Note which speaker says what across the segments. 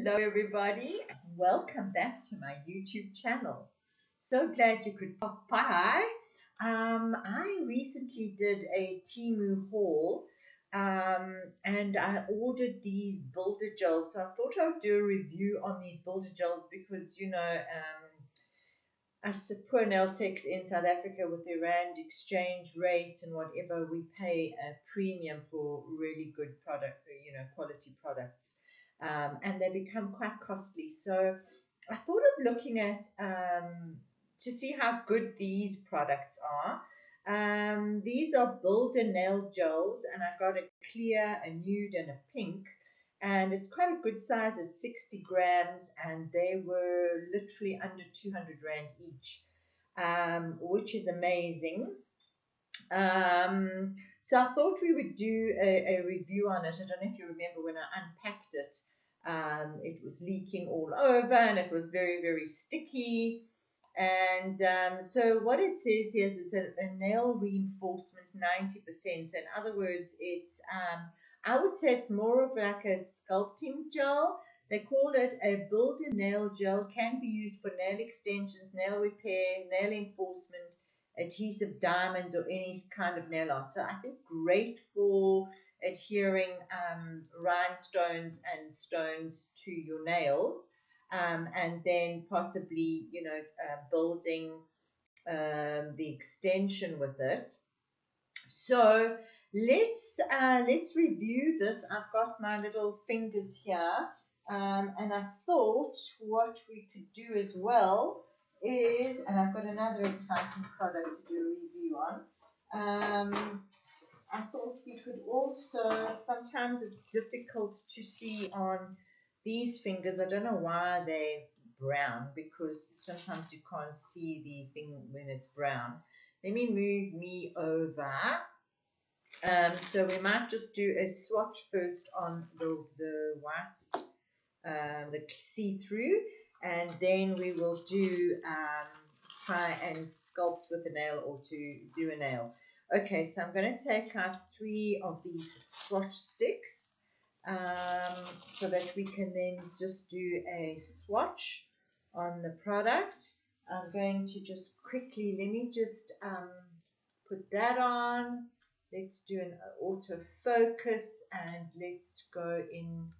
Speaker 1: Hello, everybody. Welcome back to my YouTube channel. So glad you could pop by. I recently did a Temu haul and I ordered these builder gels. So I thought I would do a review on these builder gels because, us poor nail techs in South Africa with the rand exchange rate and whatever, we pay a premium for really good product, quality products, and they become quite costly. So I thought of looking at to see how good these products are. These are Builder nail gels, and I've got a clear, a nude, and a pink. And it's quite a good size. It's 60 grams, and they were literally under 200 rand each, which is amazing. So I thought we would do a review on it. I don't know if you remember when I unpacked it. It was leaking all over, and it was very, very sticky. And so what it says here is it's a nail reinforcement 90%. So in other words, it's I would say it's more of like a sculpting gel. They call it a builder nail gel. Can be used for nail extensions, nail repair, nail enforcement, adhesive diamonds, or any kind of nail art. So I think great for adhering rhinestones and stones to your nails, and then possibly building the extension with it. So let's review this. I've got my little fingers here, and I thought what we could do as well is, and I've got another exciting product to do a review on. I thought we could also, sometimes it's difficult to see on these fingers. I don't know why they're brown, because sometimes you can't see the thing when it's brown. Let me move me over. So we might just do a swatch first on the whites, the see-through, and then we will do try and sculpt with a nail or to do a nail. Okay, so I'm going to take out 3 of these swatch sticks, so that we can then just do a swatch on the product. I'm going to just quickly, let me just put that on. Let's do an autofocus, and let's go in.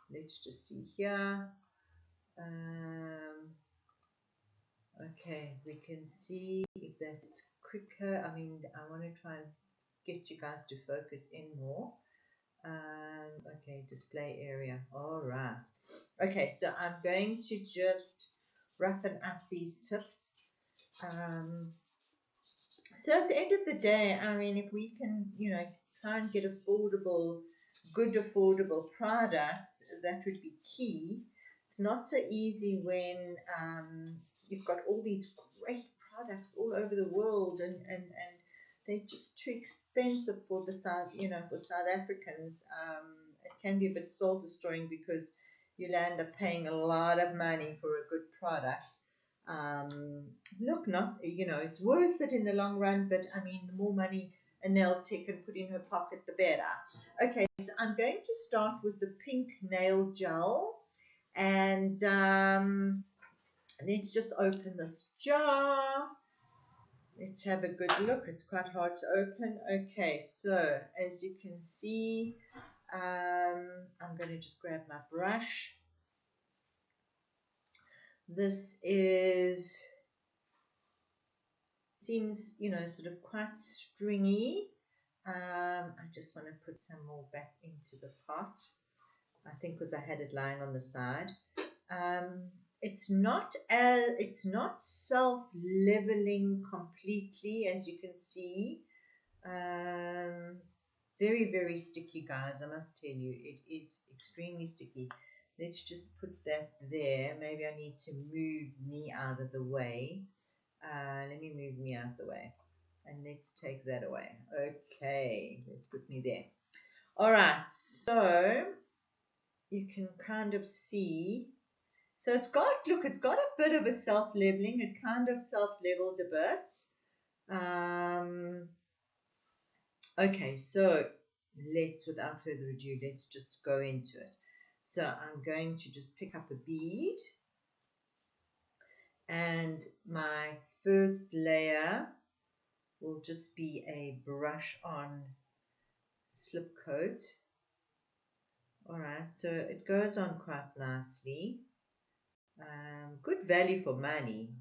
Speaker 1: Let's just see here. Okay, we can see if that's quicker. I mean, I want to try and get you guys to focus in more. Okay, display area. All right. Okay, so I'm going to just roughen up these tips. So at the end of the day, I mean, if we can, try and get good affordable products, that would be key. It's not so easy when you've got all these great products all over the world, and they're just too expensive for the for South Africans. It can be a bit soul destroying because you'll end up paying a lot of money for a good product. Look, it's worth it in the long run, but I mean, the more money a nail tech can put in her pocket, the better. Okay, so I'm going to start with the pink nail gel, and let's just open this jar. Let's have a good look. It's quite hard to open. Okay, so as you can see, I'm going to just grab my brush. This seems, sort of quite stringy. I just want to put some more back into the pot, I think, because I had it lying on the side. It's not self-leveling completely, as you can see. Very, very sticky, guys. I must tell you, it is extremely sticky. Let's just put that there. Maybe I need to move me out of the way. Let me move me out the way, and let's take that away. Okay, let's put me there. All right, so you can kind of see. So it's got a bit of a self-leveling. It kind of self-leveled a bit. Okay, so without further ado, let's just go into it. So I'm going to just pick up a bead, and my first layer will just be a brush on slip coat. Alright, so it goes on quite nicely. Good value for money.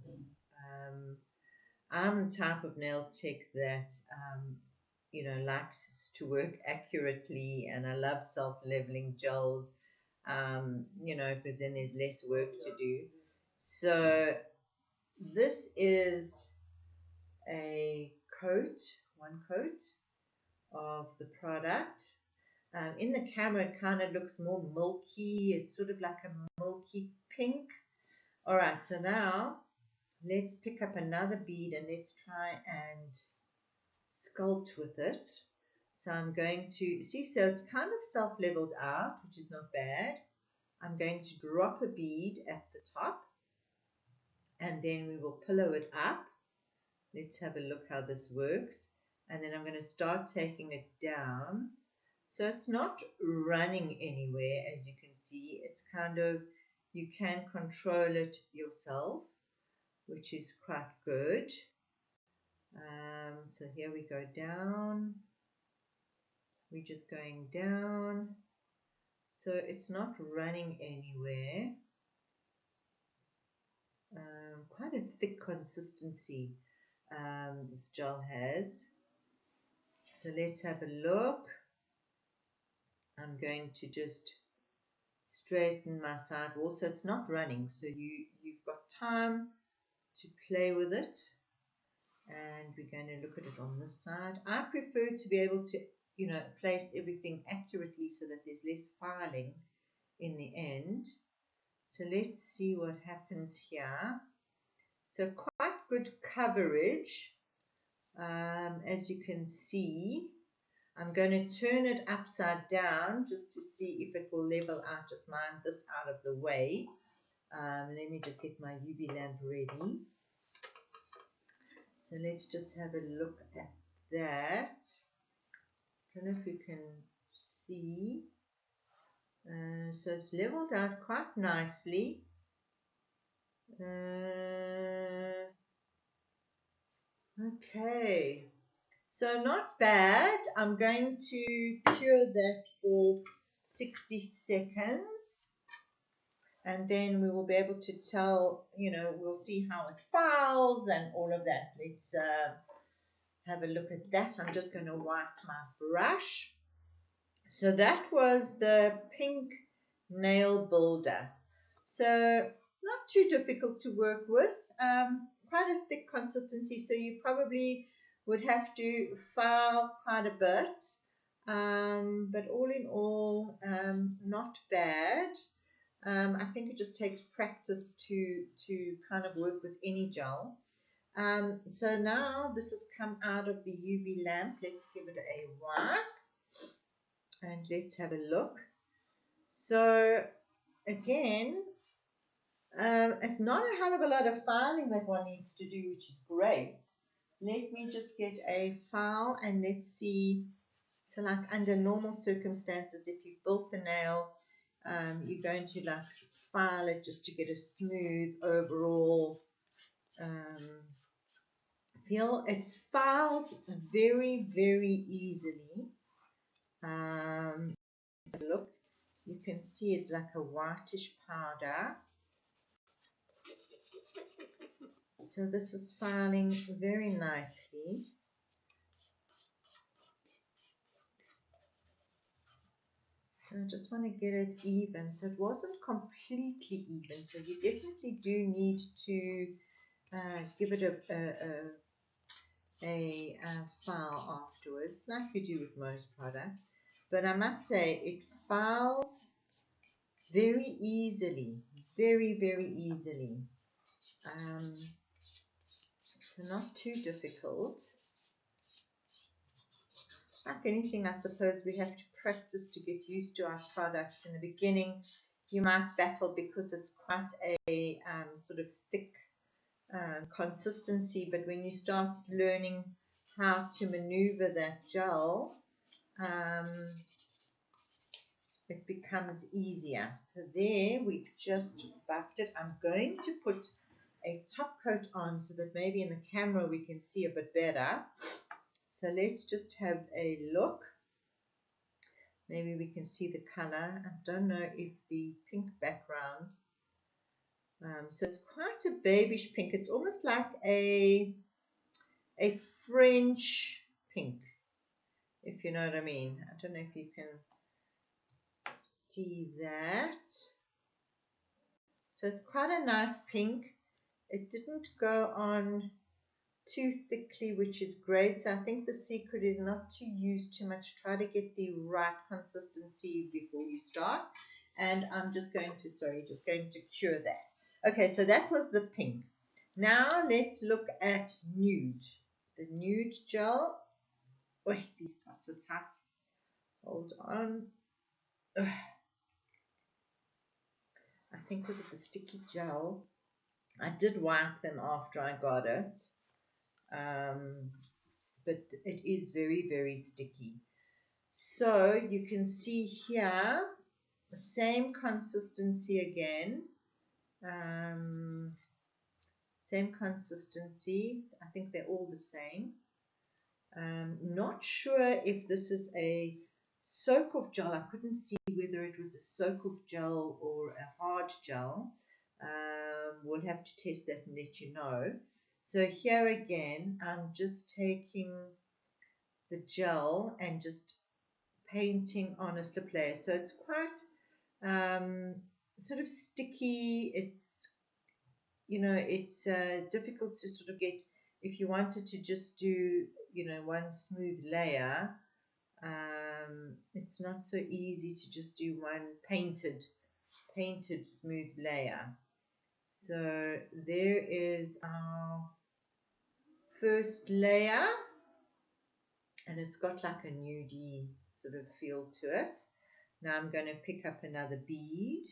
Speaker 1: I'm the type of nail tech that likes to work accurately, and I love self-leveling gels, because then there's less work to do. So this is a one coat of the product. In the camera, it kind of looks more milky. It's sort of like a milky pink. All right, so now let's pick up another bead and let's try and sculpt with it. So I'm going to see, so it's kind of self-leveled out, which is not bad. I'm going to drop a bead at the top, and then we will pillow it up. Let's have a look how this works. And then I'm going to start taking it down. So it's not running anywhere, as you can see. It's kind of, you can control it yourself, which is quite good. So here we go down. We're just going down. So it's not running anywhere. Quite a thick consistency this gel has. So let's have a look. I'm going to just straighten my sidewall so it's not running. So you've got time to play with it. And we're going to look at it on this side. I prefer to be able to, place everything accurately so that there's less filing in the end. So let's see what happens here. So quite good coverage, as you can see. I'm going to turn it upside down just to see if it will level out. Just mind this out of the way. Let me just get my UV lamp ready. So let's just have a look at that. I don't know if you can see. So it's leveled out quite nicely. Okay, so not bad. I'm going to cure that for 60 seconds, and then we will be able to tell, we'll see how it files and all of that. Let's have a look at that. I'm just going to wipe my brush. So that was the pink nail builder. So not too difficult to work with. Quite a thick consistency, so you probably would have to file quite a bit. But all in all, not bad. I think it just takes practice to kind of work with any gel. So now this has come out of the UV lamp. Let's give it a wipe and let's have a look. So again, it's not a hell of a lot of filing that one needs to do, which is great. Let me just get a file and let's see. So like under normal circumstances, if you built the nail, you're going to like file it just to get a smooth overall feel. It files very, very easily. Look, you can see it's like a whitish powder. So this is filing very nicely. So I just want to get it even. So it wasn't completely even. So you definitely do need to give it a file afterwards, like you do with most products. But I must say it files very easily, very, very easily. So not too difficult. Like anything, I suppose we have to practice to get used to our products. In the beginning, you might battle because it's quite a sort of thick consistency, but when you start learning how to maneuver that gel, it becomes easier. So there, we've just buffed it. I'm going to put a top coat on so that maybe in the camera we can see a bit better. So let's just have a look. Maybe we can see the color. I don't know if the pink background. So it's quite a babyish pink. It's almost like a French pink, if you know what I mean. I don't know if you can see that. So it's quite a nice pink. It didn't go on too thickly, which is great. So I think the secret is not to use too much. Try to get the right consistency before you start. And I'm just going to cure that. Okay, so that was the pink. Now let's look at nude. The nude gel. Wait, these dots are tight. Hold on. Ugh. I think was it the sticky gel? I did wipe them after I got it. But it is very, very sticky. So you can see here, same consistency again. Same consistency. I think they're all the same. Not sure if this is a soak-off gel. I couldn't see whether it was a soak-off gel or a hard gel. We'll have to test that and let you know. So here again, I'm just taking the gel and just painting on a slip layer. So it's quite sort of sticky. It's, it's difficult to sort of get, if you wanted to just do, one smooth layer, it's not so easy to just do one painted smooth layer. So there is our first layer, and it's got like a nudie sort of feel to it. Now I'm going to pick up another bead.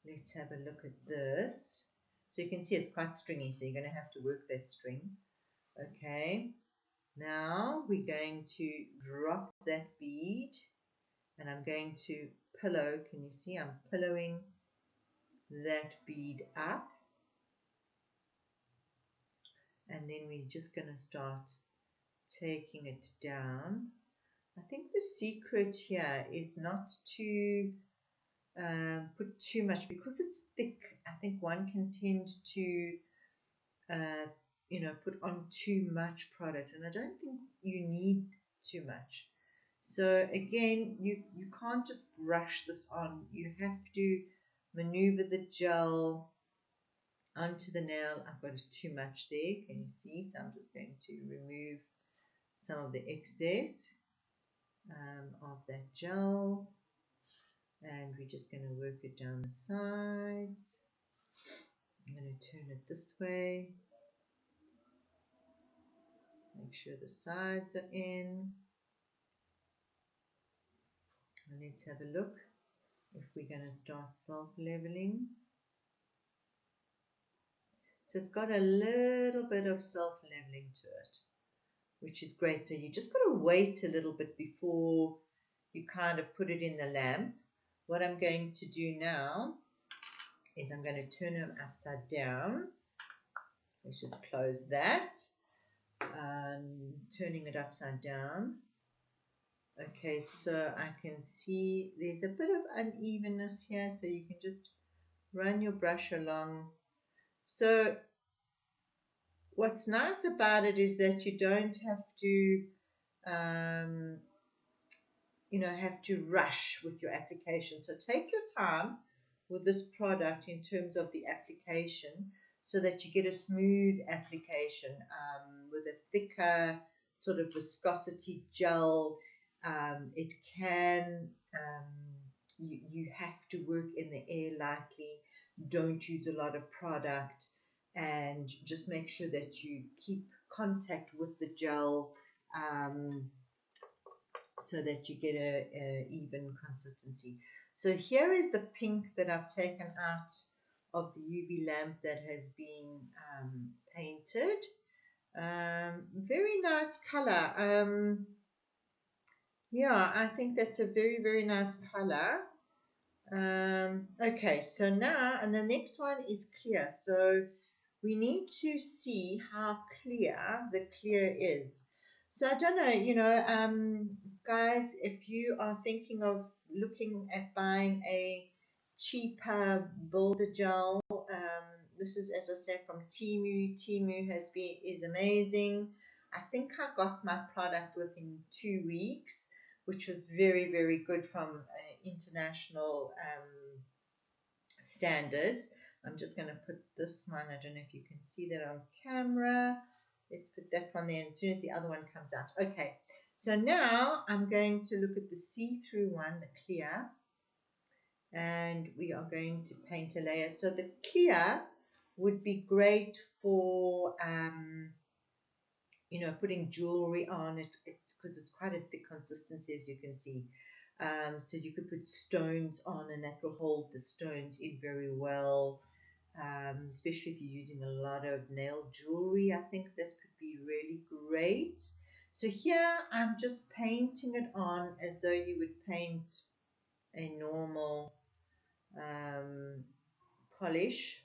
Speaker 1: Let's have a look at this. So you can see it's quite stringy, so you're going to have to work that string. Okay, now we're going to drop that bead, and I'm going to pillow. Can you see I'm pillowing that bead up? And then we're just going to start taking it down. I think the secret here is not to put too much, because it's thick. I think one can tend to put on too much product, and I don't think you need too much. So again, you can't just brush this on. You have to maneuver the gel onto the nail. I've got too much there, can you see? So I'm just going to remove some of the excess of that gel, and we're just going to work it down the sides. I'm going to turn it this way, make sure the sides are in, and let's have a look if we're going to start self-leveling. So it's got a little bit of self-leveling to it, which is great. So you just got to wait a little bit before you kind of put it in the lamp. What I'm going to do now is I'm going to turn them upside down. Let's just close that. Turning it upside down. Okay, so I can see there's a bit of unevenness here, so you can just run your brush along. So what's nice about it is that you don't have to have to rush with your application. So take your time with this product in terms of the application, so that you get a smooth application with a thicker sort of viscosity gel. It can, you have to work in the air lightly. Don't use a lot of product, and just make sure that you keep contact with the gel, so that you get a even consistency. So here is the pink that I've taken out of the UV lamp that has been painted. Very nice color. Yeah, I think that's a very, very nice color. Okay, so now, and the next one is clear. So we need to see how clear the clear is. So I don't know, guys, if you are thinking of looking at buying a cheaper builder gel, this is, as I said, from Temu. Temu is amazing. I think I got my product within 2 weeks, which was very, very good from international standards. I'm just going to put this one, I don't know if you can see that on camera. Let's put that one there, and as soon as the other one comes out. Okay, so now I'm going to look at the see-through one, the clear, and we are going to paint a layer. So the clear would be great for putting jewelry on it. It's because it's quite a thick consistency, as you can see. So you could put stones on, and that will hold the stones in very well. Especially if you're using a lot of nail jewelry, I think this could be really great. So here I'm just painting it on as though you would paint a normal um, polish,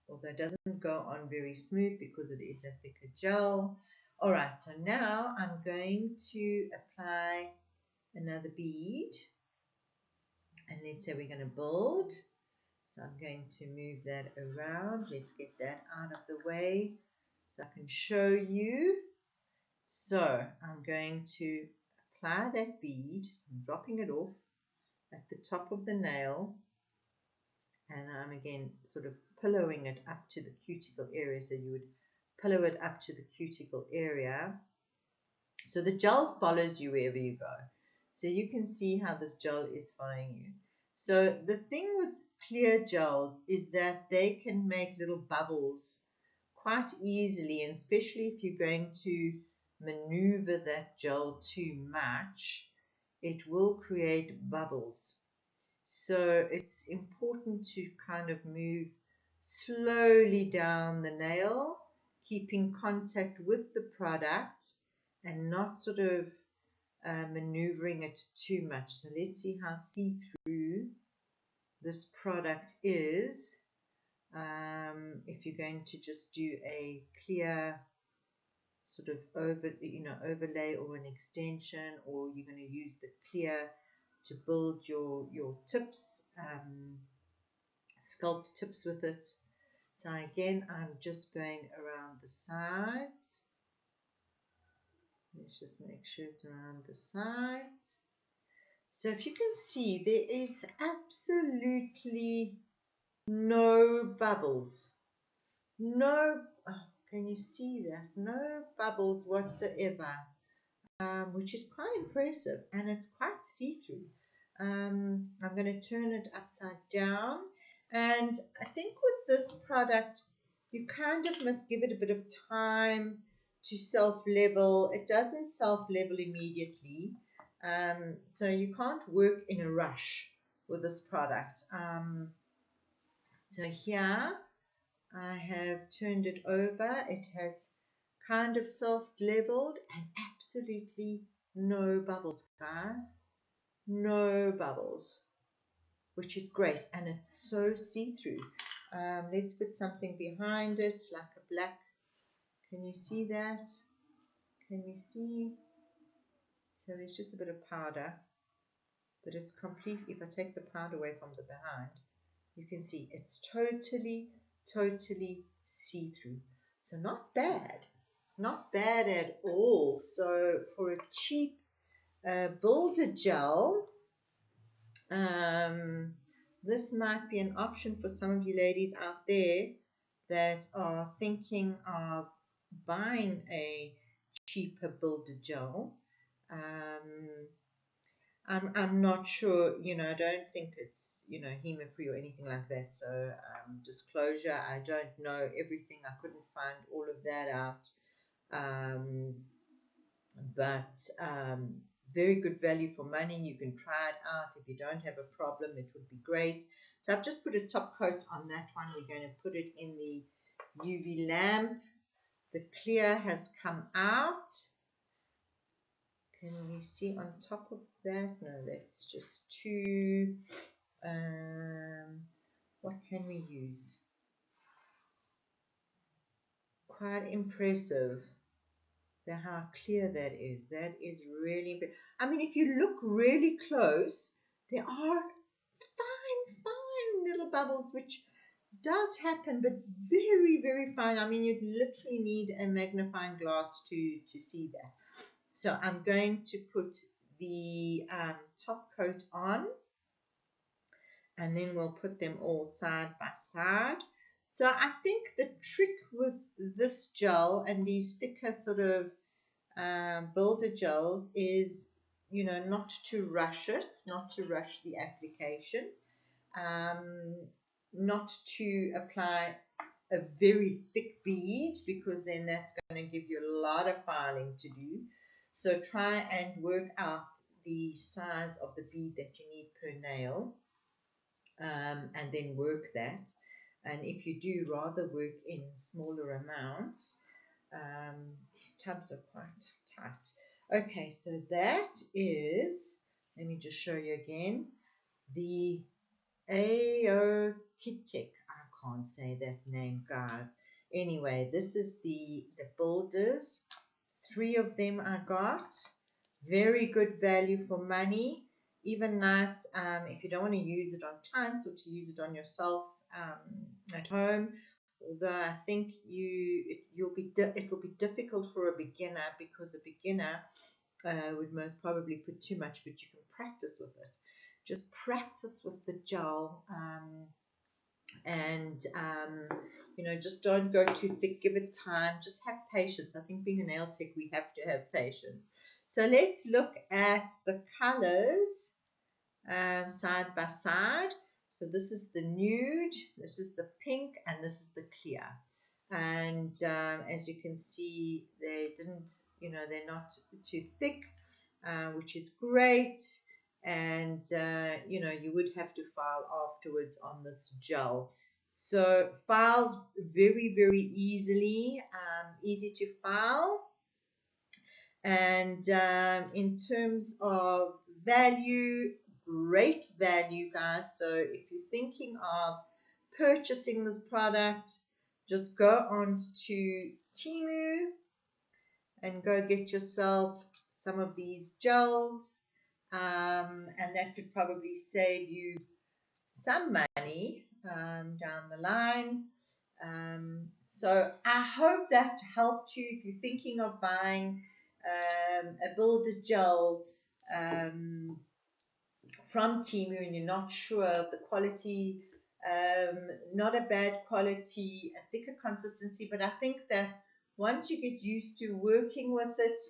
Speaker 1: although it doesn't go on very smooth because it is a thicker gel. All right, so now I'm going to apply another bead, and let's say we're going to build. So I'm going to move that around. Let's get that out of the way so I can show you. So I'm going to apply that bead. I'm dropping it off at the top of the nail, and I'm again sort of pillowing it up to the cuticle area. So you would pillow it up to the cuticle area. So the gel follows you wherever you go. So you can see how this gel is following you. So the thing with clear gels is that they can make little bubbles quite easily, and especially if you're going to maneuver that gel too much, it will create bubbles. So it's important to kind of move slowly down the nail, keeping contact with the product and not sort of maneuvering it too much. So let's see how see-through this product is. If you're going to just do a clear sort of overlay or an extension, or you're going to use the clear to build your tips, sculpt tips with it. So again, I'm just going around the sides. Let's just make sure it's around the sides. So if you can see, there is absolutely no bubbles. No, oh, can you see that? No bubbles whatsoever, which is quite impressive, and it's quite see-through. I'm going to turn it upside down, and I think with this product, you kind of must give it a bit of time to self-level. It doesn't self-level immediately, so you can't work in a rush with this product. So here I have turned it over. It has kind of self-leveled, and absolutely no bubbles, guys. No bubbles, which is great, and it's so see-through. Let's put something behind it, like a black. Can you see that? Can you see? So there's just a bit of powder, but it's complete. If I take the powder away from the behind, you can see it's totally, totally see-through. So not bad. Not bad at all. So for a cheap builder gel, this might be an option for some of you ladies out there that are thinking of buying a cheaper builder gel. I'm not sure, I don't think it's, heme-free or anything like that. So, disclosure, I don't know everything. I couldn't find all of that out. But very good value for money. You can try it out. If you don't have a problem, it would be great. So I've just put a top coat on that one. We're going to put it in the UV lamp. The clear has come out. Can we see on top of that? No, that's just too, what can we use? Quite impressive. How clear that is. That is really, I mean, if you look really close, there are fine little bubbles, which does happen, but very, very fine. I mean, you'd literally need a magnifying glass to see that. So I'm going to put the top coat on, and then we'll put them all side by side. So I think the trick with this gel and these thicker sort of builder gels is, not to rush it, not to rush the application, not to apply a very thick bead, because then that's going to give you a lot of filing to do. So try and work out the size of the bead that you need per nail, and then work that. And if you do rather work in smaller amounts, these tubs are quite tight. Okay, so that is, let me just show you again, the Aokitec. I can't say that name, guys. Anyway, this is the builders. 3 of them I got. Very good value for money. Even nice if you don't want to use it on clients or to use it on yourself at home. Although I think it will be difficult for a beginner, because a beginner would most probably put too much, but you can practice with it. Just practice with the gel, and just don't go too thick. Give it time. Just have patience. I think being a nail tech, we have to have patience. So let's look at the colors side by side. So this is the nude, this is the pink, and this is the clear. And as you can see, they didn't, they're not too thick, which is great. And you would have to file afterwards on this gel. So files very, very easily, easy to file. And in terms of value, great value, guys. So if you're thinking of purchasing this product, just go on to Temu and go get yourself some of these gels, and that could probably save you some money down the line. So I hope that helped you if you're thinking of buying a builder gel from Temu and you're not sure of the quality. Not a bad quality, a thicker consistency, but I think that once you get used to working with it,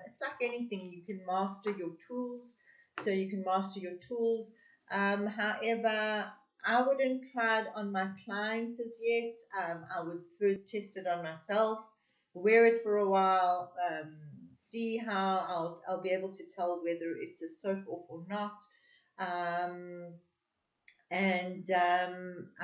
Speaker 1: it's like anything, you can master your tools. So you can master your tools. However, I wouldn't try it on my clients as yet. I would first test it on myself, wear it for a while, see how I'll be able to tell whether it's a soak off or not. I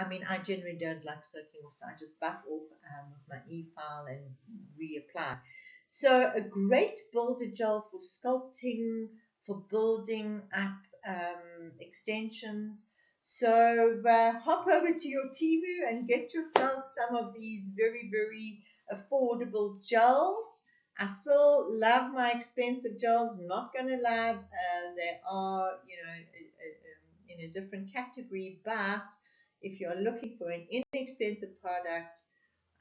Speaker 1: mean, I generally don't like soaking off, so I just buff off with my e-file and reapply. So a great builder gel for sculpting, for building up extensions. So hop over to your Temu and get yourself some of these very, very affordable gels. I still love my expensive gels, not going to lie. They are, in a different category, but if you're looking for an inexpensive product,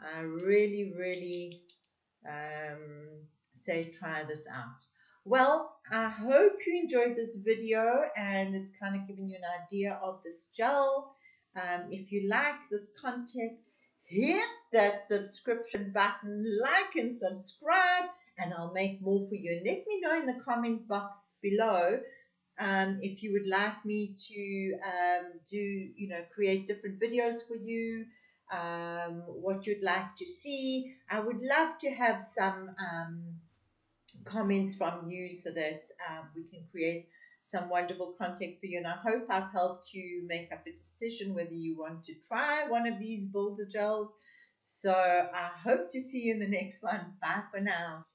Speaker 1: I really, really say try this out. Well, I hope you enjoyed this video and it's kind of giving you an idea of this gel. If you like this content, hit that subscription button, like and subscribe, and I'll make more for you. And let me know in the comment box below if you would like me to create different videos for you, what you'd like to see. I would love to have some comments from you so that we can create some wonderful content for you. And I hope I've helped you make up a decision whether you want to try one of these builder gels. So I hope to see you in the next one. Bye for now.